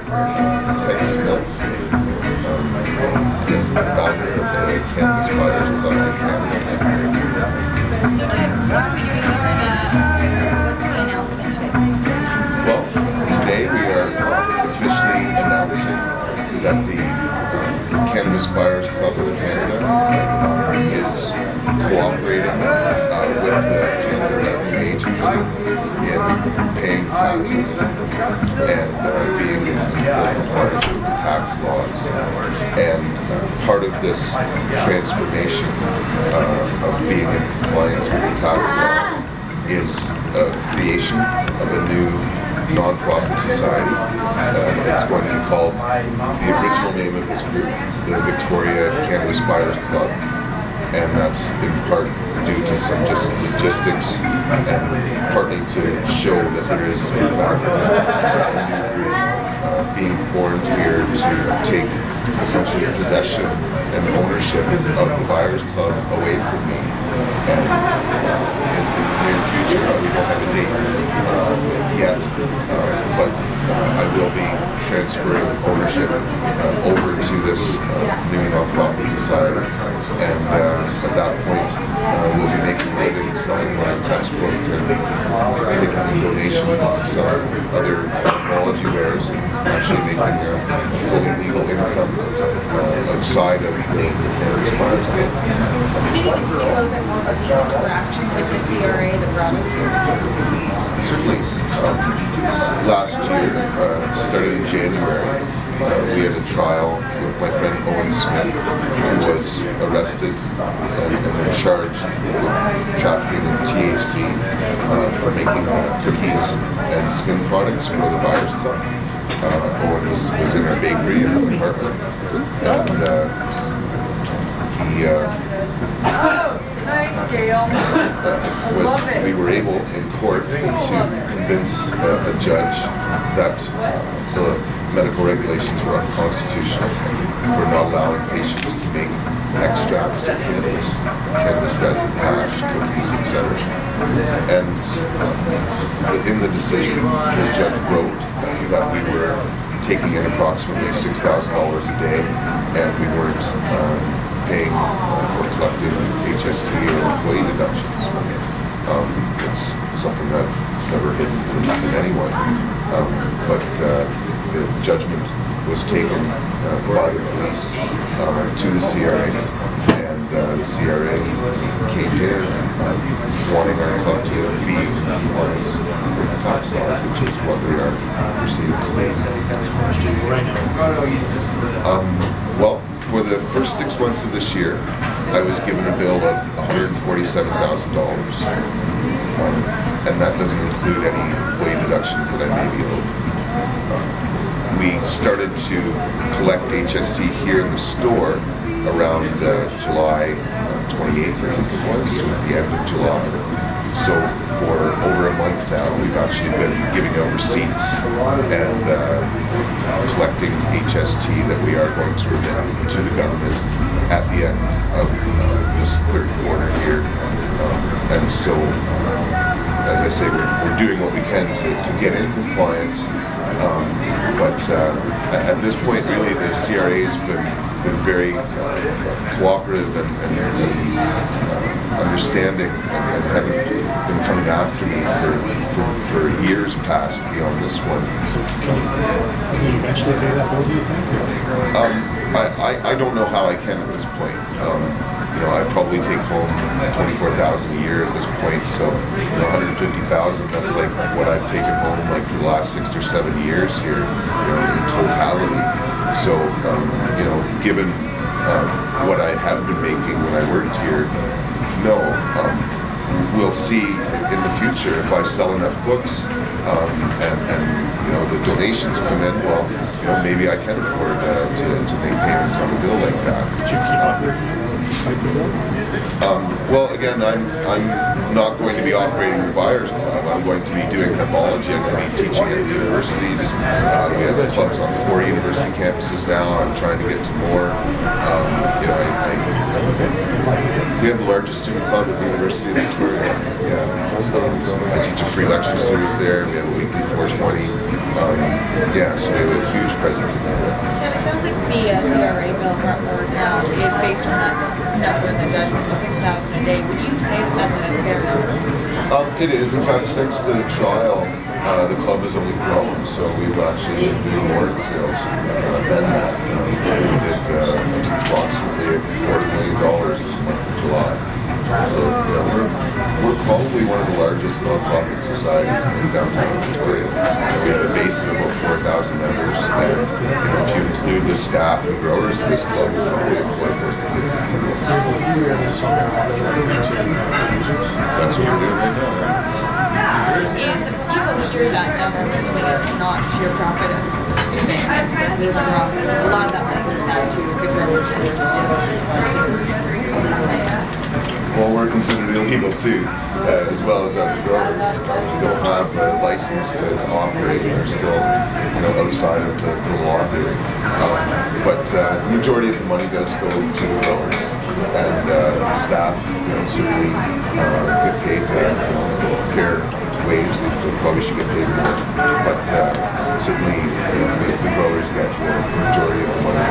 Ted Smith, is the founder of the Cannabis Buyers Club in Canada. So Ted, what are we doing here and what's the announcement today? Well, today we are officially announcing that the Cannabis Buyers Club of Canada is cooperating with the Canada Revenue Agency in paying taxes and being in compliance with the tax laws. And part of this transformation of being in compliance with the tax laws is creation of a new non-profit society. It's going to be called, the original name of this group, the Victoria Cannabis Buyers Club, and that's in part due to some just logistics and partly to show that there is in fact a new group being formed here to take essentially possession and ownership of the Buyers Club away from me. And in the near future, we don't have a date yet, but I will be transferring ownership over to this new non-profit society, and at that point we'll be making a living selling my textbook and taking in donations, selling other technology wares, and actually making a fully legal income outside of the Cannabis Buyers Club. Can you speak a little bit more about the interaction with the CRA that brought us here? Certainly. Last year, starting in January, we had a trial with my friend Owen Smith, who was arrested and charged with trafficking in THC for making cookies and skin products for the Buyers Club. Owen was in our bakery in the apartment, and he Nice, Gail. we were able in court to convince a judge that the medical regulations were unconstitutional for not allowing patients to make extracts of cannabis resin, hash, cookies, etc. And in the decision, the judge wrote that we were taking in approximately $6,000 a day, and we weren't paying or collecting HST or employee deductions. It's something I've never hidden from anyone. But the judgment was taken by the police to the CRA, and the CRA came here wanting our club to be in compliance with the tax laws, which is what we are proceeding today. Well, for the first 6 months of this year, I was given a bill of $147,000, and that doesn't include any employee deductions that I may be owed. We started to collect HST here in the store around July 28th, I think it was, at the end of July. So for over a month now, we've actually been giving out receipts and collecting HST that we are going to remit to the government at the end of this third quarter here. And so, as I say, we're doing what we can to get in compliance. But at this point, really, the CRA has been very cooperative and understanding, and haven't been coming after me for years past beyond this one. Can you eventually pay that bill, do you think? I don't know how I can at this point. I probably take home $24,000 a year at this point, so $150,000. That's like what I've taken home like for the last 6 or 7 years here, in totality. So, given what I have been making when I worked here, no. We'll see in the future if I sell enough books and the donations come in. Well, maybe I can afford to make payments on a bill like that. Did you keep up with fight the bill? Well, again, I'm not going to be operating the Buyers Club. I'm going to be doing hemology. I'm going to be teaching at universities. We have clubs on 4 university campuses now. I'm trying to get to more. You know, we have the largest student club at the University of Victoria. Yeah, I teach a free lecture series there. We have a weekly 420. Yeah, so we have a huge presence in there. And it sounds like the CRA bill brought forward now is based on that number in the judgment, the 6,000 a day. Would you say that that's a fair number? It is. In fact, since the trial, the club has only grown, so we've actually been doing more in sales than that. We did approximately $250,000 in the month of July. So we're probably one of the largest nonprofit societies in downtown Victoria. We have a base of about 4,000 members, and if you include the staff and growers of this club, we probably employ close to 50 people. That's what we're doing right now. Is people hear that number, assuming it's not sheer profit, assuming that the profit, a lot of that money goes back to the growers who are still well, we're considered illegal too, as well as our growers. We don't have a license to operate. We're still, outside of the law here. But the majority of the money does go to the growers, and staff, certainly get paid fair wage. They probably should get paid more, but certainly the growers get the majority of the money.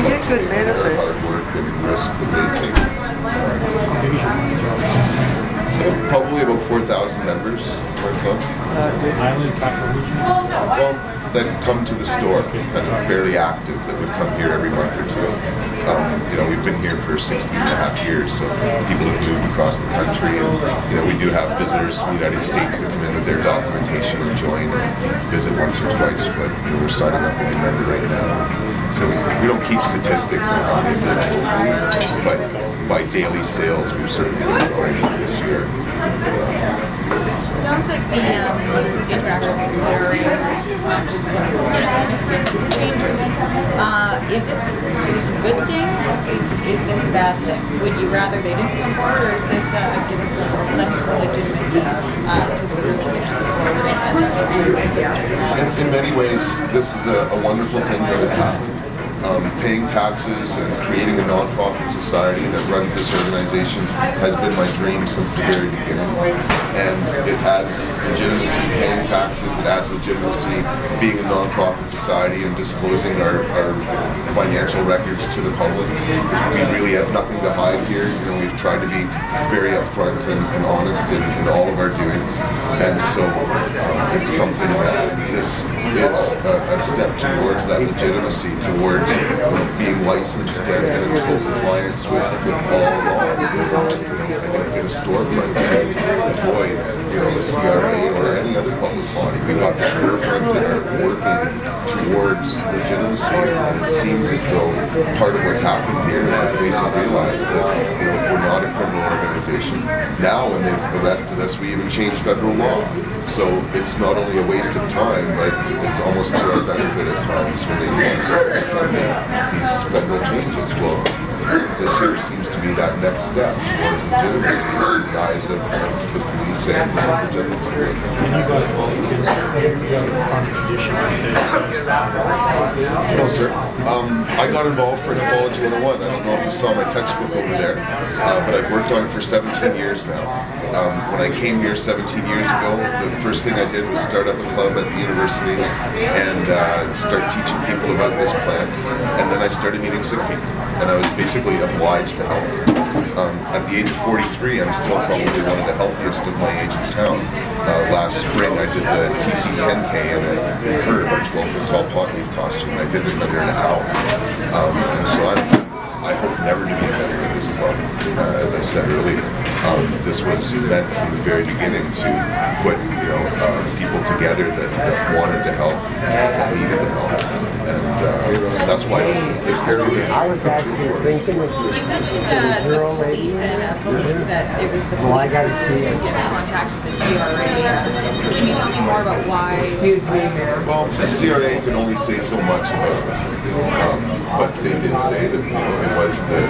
That's their hard work and risk that they take. Probably about 4,000 members for a club. Well, that come to the store, kind of fairly active, that would come here every month or two. We've been here for 16 and a half years, so people have moved across the country, and we do have visitors from the United States that come in with their documentation and join and visit once or twice, but we're signing up a new member right now. So we don't keep statistics on how many live locally, but by daily sales, we've certainly been growing this year. Sounds like the interaction with the CRA has significant changes. Is this a good thing? Is this a bad thing? Would you rather they didn't come forward, or is this giving lending some legitimacy to the group in many ways, this is a wonderful thing that has happened. Paying taxes and creating a nonprofit society that runs this organization has been my dream since the very beginning, and it adds legitimacy. Paying taxes, it adds legitimacy. Being a nonprofit society and disclosing our financial records to the public, we really have nothing to hide here. We've tried to be very upfront and honest in all of our doings, and so it's something that this is a step towards that legitimacy, towards being licensed and in full compliance with all laws. I didn't get a storefront to employ a CRA or any other public body. We got the storefront and are working towards legitimacy, and it seems as though part of what's happened here is that police have realized that we're not a criminal organization. Now when they've arrested us, we even changed federal law. So it's not only a waste of time, but it's almost to our benefit at times when they use these federal changes. Well, this here seems to be that next step towards legitimacy in the eyes of the police and the general public. No, sir. I got involved for Hemology 101. I don't know if you saw my textbook over there, but I've worked on it for 17 years now. When I came here 17 years ago, the first thing I did was start up a club at the university and start teaching people about this plant. And then I started meeting sick people, and I was basically obliged to help. At the age of 43, I'm still probably one of the healthiest of my age in town. Last spring, I did the TC 10K in a herd, a 12-foot tall pot leaf costume, and I did it in under an hour. And so I hope never to be a member of this club. As I said earlier, this was meant from the very beginning to put people together that wanted to help, that needed the help, and so that's why this really. I was actually thinking of you mentioned the police and believe that it was the police who contacted the CRA. Can you tell me more about why? Excuse me, Mayor. Well, the CRA can only say so much about it, but they did say that was the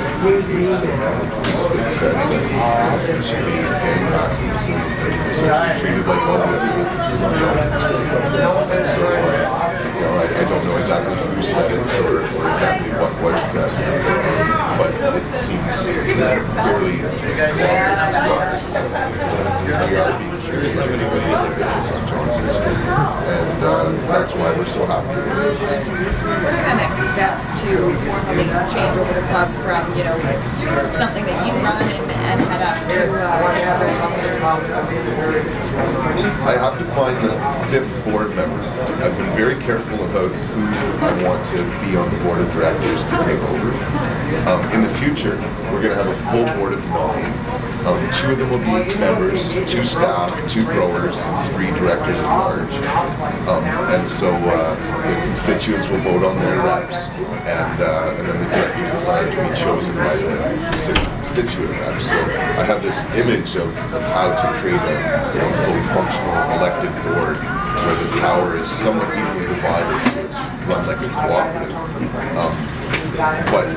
piece that said that there should be paying taxes and essentially treated like all the other businesses on Johnson Street. And so, I don't know exactly who said it or exactly what was said, but it seems fairly obvious to us that we are being treated like any other business on Johnson Street, and that's why we're so happy. What are the next steps to formally change over the club from, something that you run and head up to I have to find the 5th board member. I've been very careful about who I want to be on the board of directors to take over. In the future, we're going to have a full board of 9. 2 of them will be members, 2 staff, 2 growers, and 3 directors at large. And so the constituents will vote on their reps, and then the directors at large will be chosen by the 6 constituent reps. So I have this image of how to create a fully functional elected board where the power is somewhat evenly divided, so it's run like a cooperative. But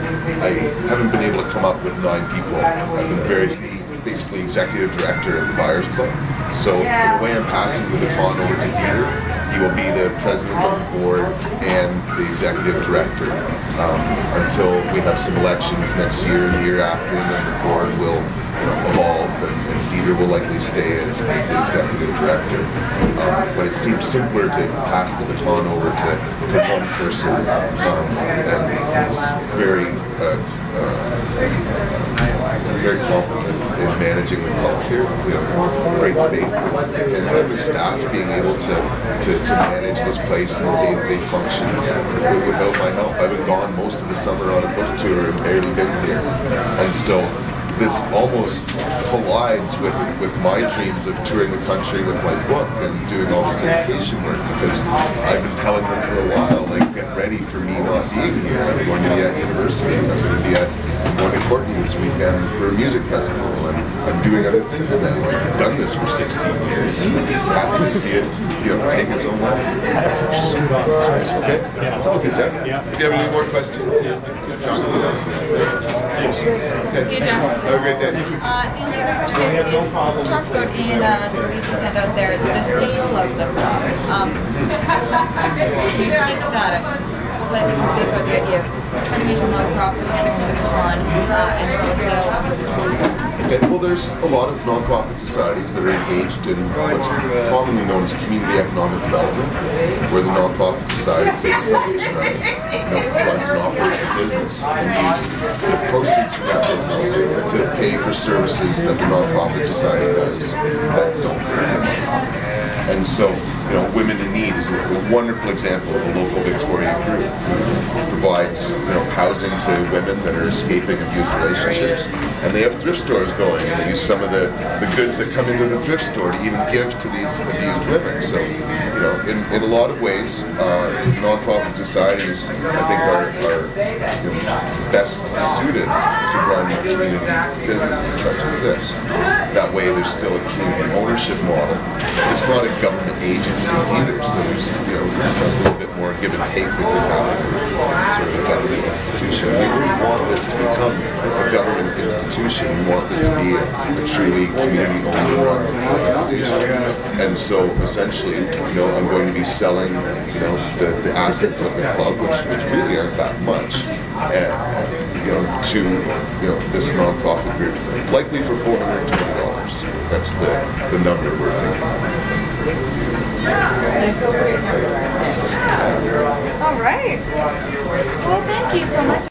I haven't been able to come up with 9 people. I've been basically executive director of the Buyers Club. So in a way, I'm passing the baton over to Dieter. He will be the president of the board and the executive director until we have some elections next year and the year after, and then the board will evolve, and Dieter will likely stay as the executive director. But it seems simpler to pass the baton over to one person, and he's very competent in managing the club here. We have great faith and the staff being able to manage this place and the day-to-day functions without my help. I've been gone most of the summer on a book tour and barely been here. And so this almost collides with my dreams of touring the country with my book and doing all this education work, because I've been telling them for a while, like, get ready for me not being here. I'm going to be at universities, I'm going to Courtney this weekend for a music festival, and I'm doing other things now. I've done this for 16 years. Happy to see it, take its own life. Okay, that's all good, Jeff. If you have any more questions, John. Okay. Hey, Jeff. Have a great day. The only other question is, you talked about in the release you sent out there, the sale of the club. Can you speak to that? Slightly confused about the idea of turning into a non-profit, having a baton, and grow a sale of Okay, well, there's a lot of non-profit societies that are engaged in what's commonly known as community economic development, where the non-profit society says Salvation Army runs and operates a business and use the proceeds from that business to pay for services that the non-profit society does that don't pay them. And so, Women in Need is a wonderful example of a local Victorian group who provides, housing to women that are escaping abused relationships. And they have thrift stores going, and they use some of the goods that come into the thrift store to even give to these abused women. So, in a lot of ways, non-profit societies, I think, are best suited to run community businesses such as this. That way, there's still a community ownership model. It's not a government agency either, so there's a little bit more give and take that could happen in sort of a government institution. We really want this to become a government institution. We want this to be a truly community-owned organization. And so essentially, I'm going to be selling, the assets of the club, which really aren't that much, to this nonprofit group, likely for $420. That's the number we're thinking. All right. Well, thank you so much.